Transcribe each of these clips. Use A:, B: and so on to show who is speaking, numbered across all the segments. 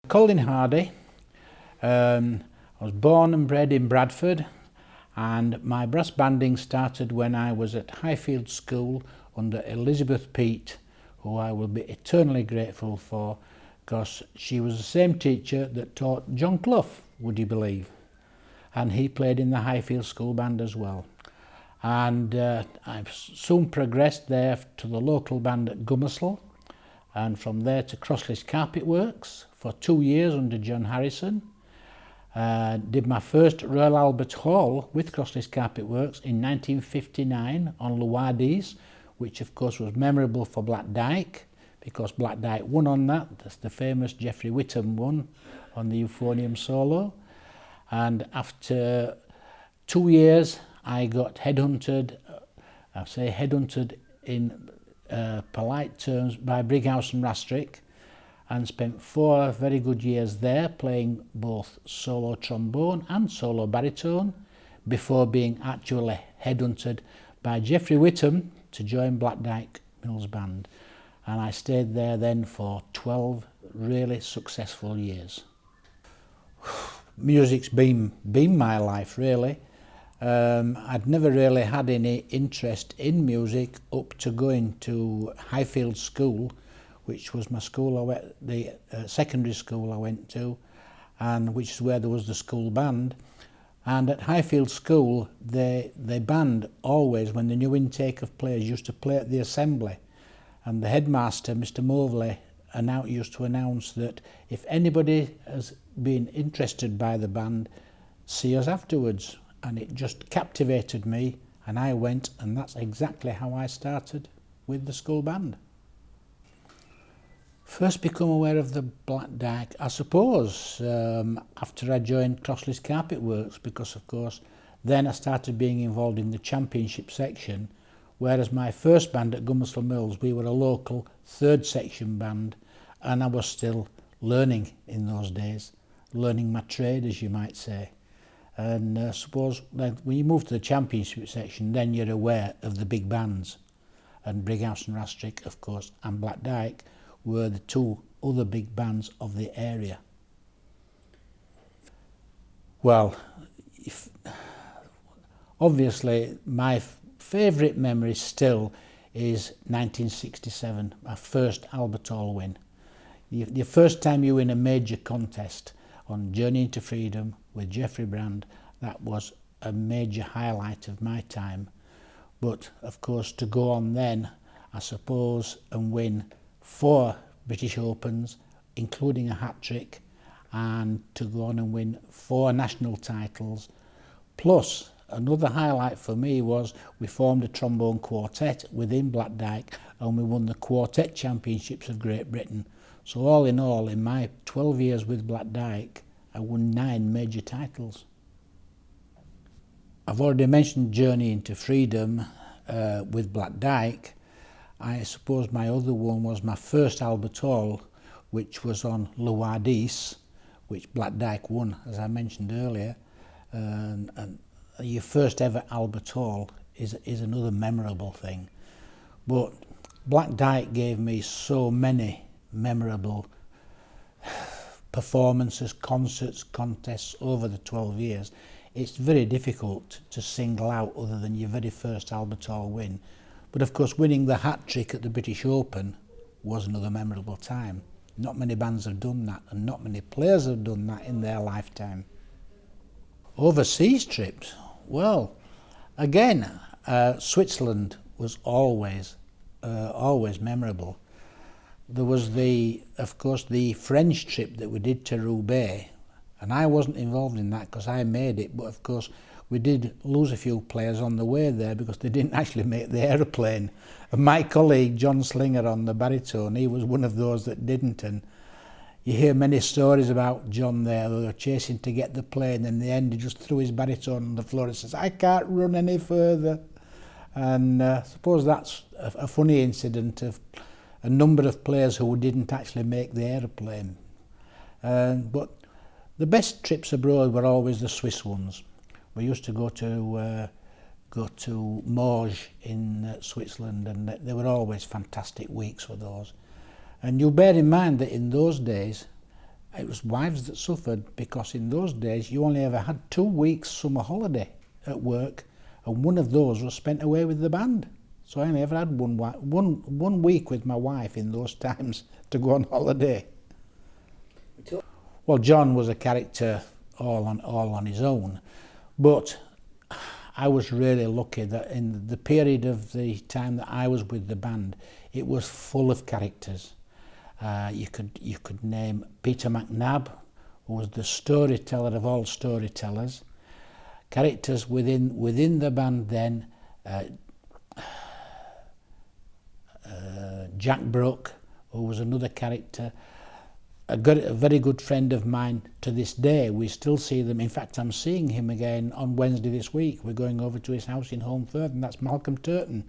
A: Colin Hardy. I was born and bred in Bradford, and my brass banding started when I was at Highfield School under Elizabeth Peat, who I will be eternally grateful for, because she was the same teacher that taught John Clough, would you believe? And he played in the Highfield School band as well. And I've soon progressed there to the local band at Gummersall, and from there to Crossley's Carpet Works for 2 years under John Harrison. Did my first Royal Albert Hall with Crossley's Carpet Works in 1959 on Lowadis, which of course was memorable for Black Dyke, because Black Dyke won on that. That's the famous Geoffrey Whittam one on the euphonium solo. And after 2 years I got headhunted, I say headhunted in polite terms, by Brighouse and Rastrick, and spent 4 very good years there playing both solo trombone and solo baritone before being actually headhunted by Geoffrey Whittam to join Black Dyke Mills Band, and I stayed there then for 12 really successful years. Music's been my life really. I'd never really had any interest in music up to going to Highfield School, which was my school, the secondary school I went to, and which is where there was the school band. And at Highfield School, they band always, when the new intake of players used to play at the assembly, and the headmaster, Mr. Moveley, used to announce that if anybody has been interested by the band, see us afterwards. And it just captivated me, and I went, and that's exactly how I started with the school band. First become aware of the Black Dyke, I suppose, after I joined Crossley's Carpet Works, because of course then I started being involved in the championship section, whereas my first band at Gummersall Mills, we were a local 3rd section band, and I was still learning in those days, learning my trade, as you might say. And I suppose when you move to the championship section, then you're aware of the big bands, and Brighouse and Rastrick, of course, and Black Dyke were the 2 other big bands of the area. Well, obviously my favourite memory still is 1967, my first Albert Hall win. The first time you win a major contest on Journey into Freedom with Geoffrey Brand, that was a major highlight of my time. But of course, to go on then, I suppose, and win 4 British Opens, including a hat-trick, and to go on and win 4 national titles. Plus, another highlight for me was we formed a trombone quartet within Black Dyke, and we won the Quartet Championships of Great Britain. So all in all, in my 12 years with Black Dyke, I won 9 major titles. I've already mentioned Journey into Freedom with Black Dyke. I suppose my other one was my first Albert Hall, which was on Lowadis, which Black Dyke won, as I mentioned earlier. And your first ever Albert Hall is another memorable thing. But Black Dyke gave me so many memorable performances, concerts, contests over the 12 years. It's very difficult to single out other than your very first Albert Hall win. But of course, winning the hat-trick at the British Open was another memorable time. Not many bands have done that, and not many players have done that in their lifetime. Overseas trips, well, again, Switzerland was always memorable. There was of course, the French trip that we did to Roubaix, and I wasn't involved in that because I made it, but of course we did lose a few players on the way there because they didn't actually make the aeroplane. And my colleague John Slinger on the baritone, he was one of those that didn't, and you hear many stories about John there. They were chasing to get the plane, and in the end he just threw his baritone on the floor and says, "I can't run any further." And I suppose that's a funny incident of a number of players who didn't actually make the aeroplane. But the best trips abroad were always the Swiss ones. We used to go to Morges in Switzerland, and they were always fantastic weeks for those. And you bear in mind that in those days it was wives that suffered, because in those days you only ever had 2 weeks summer holiday at work, and one of those was spent away with the band. So I only ever had one week with my wife in those times to go on holiday. Well, John was a character all on his own, but I was really lucky that in the period of the time that I was with the band, it was full of characters. You could name Peter McNabb, who was the storyteller of all storytellers. Characters within the band then, Jack Brooke, who was another character, a very good friend of mine to this day. We still see them. In fact, I'm seeing him again on Wednesday this week. We're going over to his house in Holmfirth, and that's Malcolm Turton.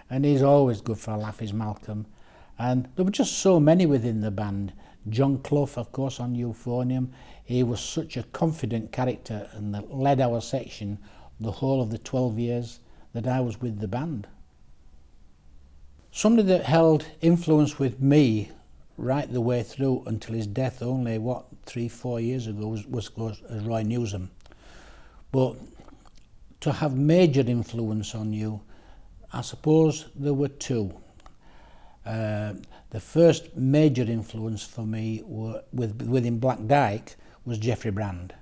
A: And he's always good for a laugh, is Malcolm. And there were just so many within the band. John Clough, of course, on euphonium. He was such a confident character and that led our section the whole of the 12 years that I was with the band. Somebody that held influence with me right the way through until his death only, 3-4 years ago, was Roy Newsom. But to have major influence on you, I suppose there were two. The first major influence for me within Black Dyke was Geoffrey Brand.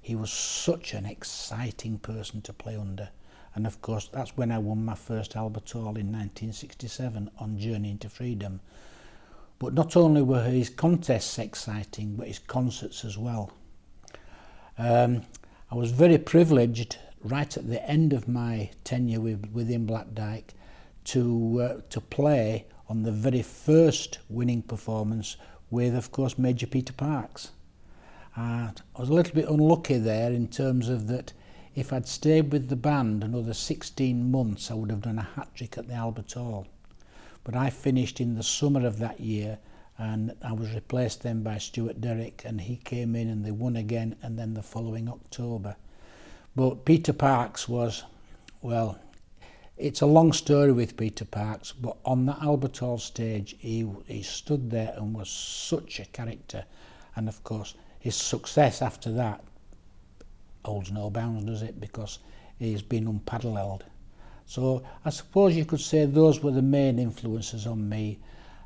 A: He was such an exciting person to play under. And of course, that's when I won my first Albert Hall in 1967 on Journey into Freedom. But not only were his contests exciting, but his concerts as well. I was very privileged right at the end of my tenure within Black Dyke to play on the very first winning performance with, of course, Major Peter Parks. I was a little bit unlucky there in terms of that if I'd stayed with the band another 16 months, I would have done a hat-trick at the Albert Hall. But I finished in the summer of that year, and I was replaced then by Stuart Derrick, and he came in and they won again, and then the following October. But Peter Parks was, well, it's a long story with Peter Parks, but on that Albert Hall stage, he stood there and was such a character. And of course, his success after that holds no bounds, does it? Because he's been unparalleled. So I suppose you could say those were the main influences on me.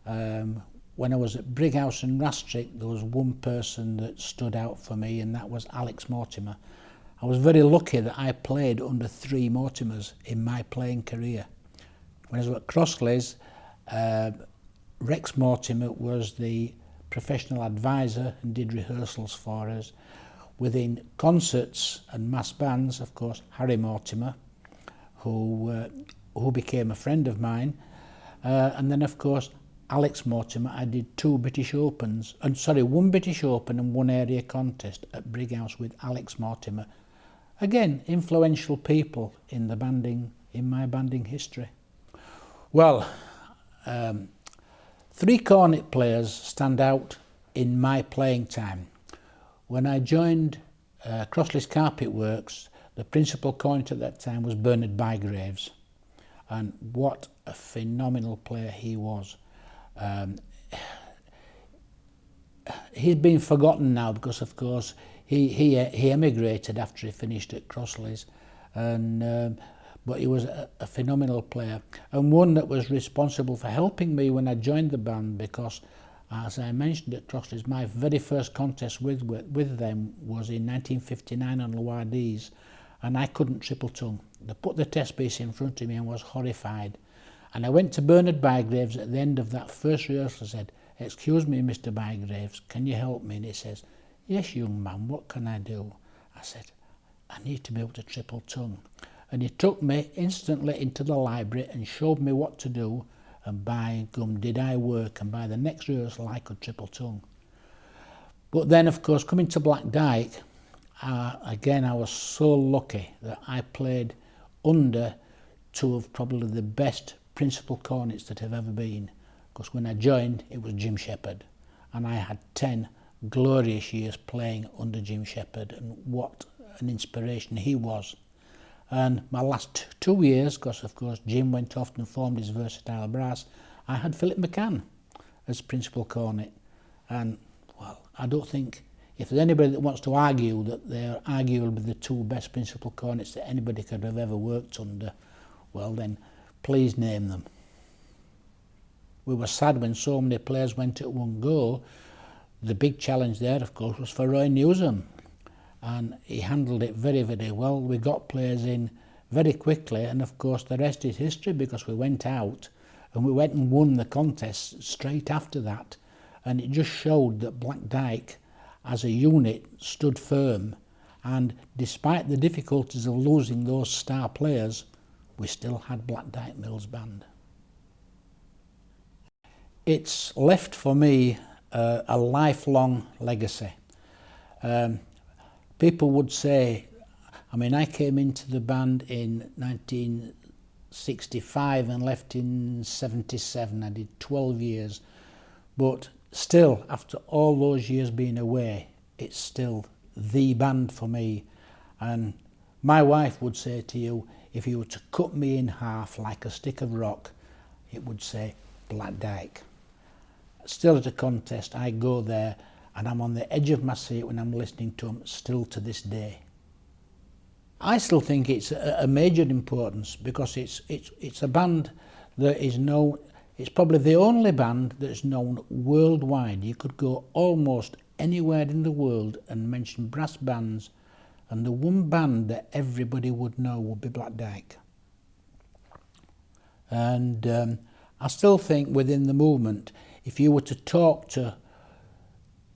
A: When I was at Brighouse and Rastrick, there was one person that stood out for me, and that was Alex Mortimer. I was very lucky that I played under 3 Mortimers in my playing career. When I was at Crossleys, Rex Mortimer was the professional advisor and did rehearsals for us. Within concerts and mass bands, of course, Harry Mortimer, who became a friend of mine, and then of course Alex Mortimer. I did 2 British Opens, one British Open and 1 area contest at Brighouse with Alex Mortimer. Again, influential people in my banding history. Well, 3 cornet players stand out in my playing time. When I joined Crossleys Carpet Works, the principal cornet at that time was Bernard Bygraves, and what a phenomenal player he was. He's been forgotten now because, of course, he emigrated after he finished at Crossleys, but he was a phenomenal player, and one that was responsible for helping me when I joined the band, because as I mentioned at Crossleys, my very first contest with them was in 1959 on Loire-Dise, and I couldn't triple tongue. They put the test piece in front of me and was horrified. And I went to Bernard Bygraves at the end of that first rehearsal and said, "Excuse me, Mr. Bygraves, can you help me?" And he says, "Yes, young man, what can I do?" I said, "I need to be able to triple tongue." And he took me instantly into the library and showed me what to do, and by gum did I work, and by the next rehearsal I could triple tongue. But then, of course, coming to Black Dyke, again I was so lucky that I played under 2 of probably the best principal cornets that have ever been, because when I joined it was Jim Shepherd, and I had 10 glorious years playing under Jim Shepherd, and what an inspiration he was. And my last 2 years, because of course Jim went off and formed his versatile brass, I had Philip McCann as principal cornet, and well, I don't think, if there's anybody that wants to argue that they're arguably the two best principal cornets that anybody could have ever worked under, well then, please name them. We were sad when so many players went at one go. The big challenge there, of course, was for Roy Newsom, and he handled it very, very well. We got players in very quickly, and of course the rest is history, because we went out and we went and won the contest straight after that, and it just showed that Dyke as a unit stood firm, and despite the difficulties of losing those star players, we still had Dyke Mills Band. It's left for me a lifelong legacy. People would say, I mean, I came into the band in 1965 and left in 77. I did 12 years, but still, after all those years being away, it's still the band for me. And my wife would say to you, if you were to cut me in half like a stick of rock, it would say Dyke. Still at a contest, I go there and I'm on the edge of my seat when I'm listening to them, still to this day. I still think it's a major importance, because it's a band that is known. It's probably the only band that's known worldwide. You could go almost anywhere in the world and mention brass bands, and the one band that everybody would know would be Dyke. And I still think within the movement, if you were to talk to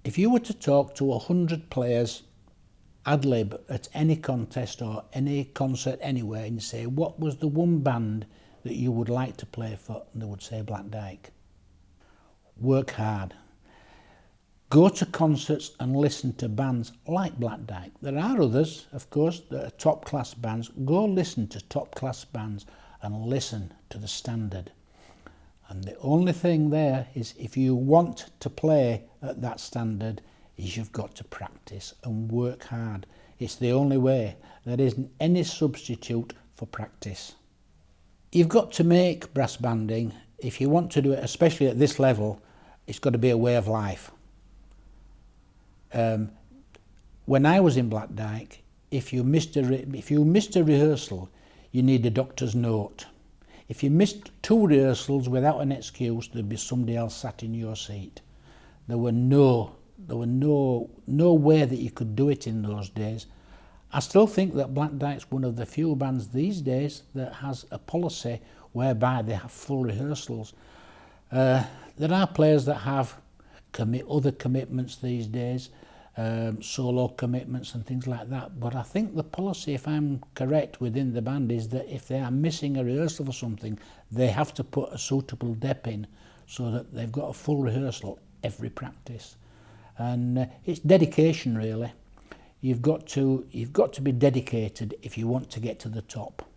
A: 100 players ad lib at any contest or any concert anywhere, and say, what was the one band that you would like to play for, and they would say Dyke. Work hard. Go to concerts and listen to bands like Dyke. There are others, of course, that are top class bands. Go listen to top class bands and listen to the standard. And the only thing there is, if you want to play at that standard, is you've got to practice and work hard. It's the only way. There isn't any substitute for practice. You've got to make brass banding, if you want to do it, especially at this level, it's got to be a way of life. When I was in Dyke, if you missed a rehearsal, you need a doctor's note. If you missed 2 rehearsals without an excuse, there'd be somebody else sat in your seat. There were no way that you could do it in those days. I still think that Dyke's one of the few bands these days that has a policy whereby they have full rehearsals. There are players that have other commitments these days, solo commitments and things like that, but I think the policy, if I'm correct within the band, is that if they are missing a rehearsal for something, they have to put a suitable dep in so that they've got a full rehearsal every practice. And it's dedication, really. You've got to be dedicated if you want to get to the top.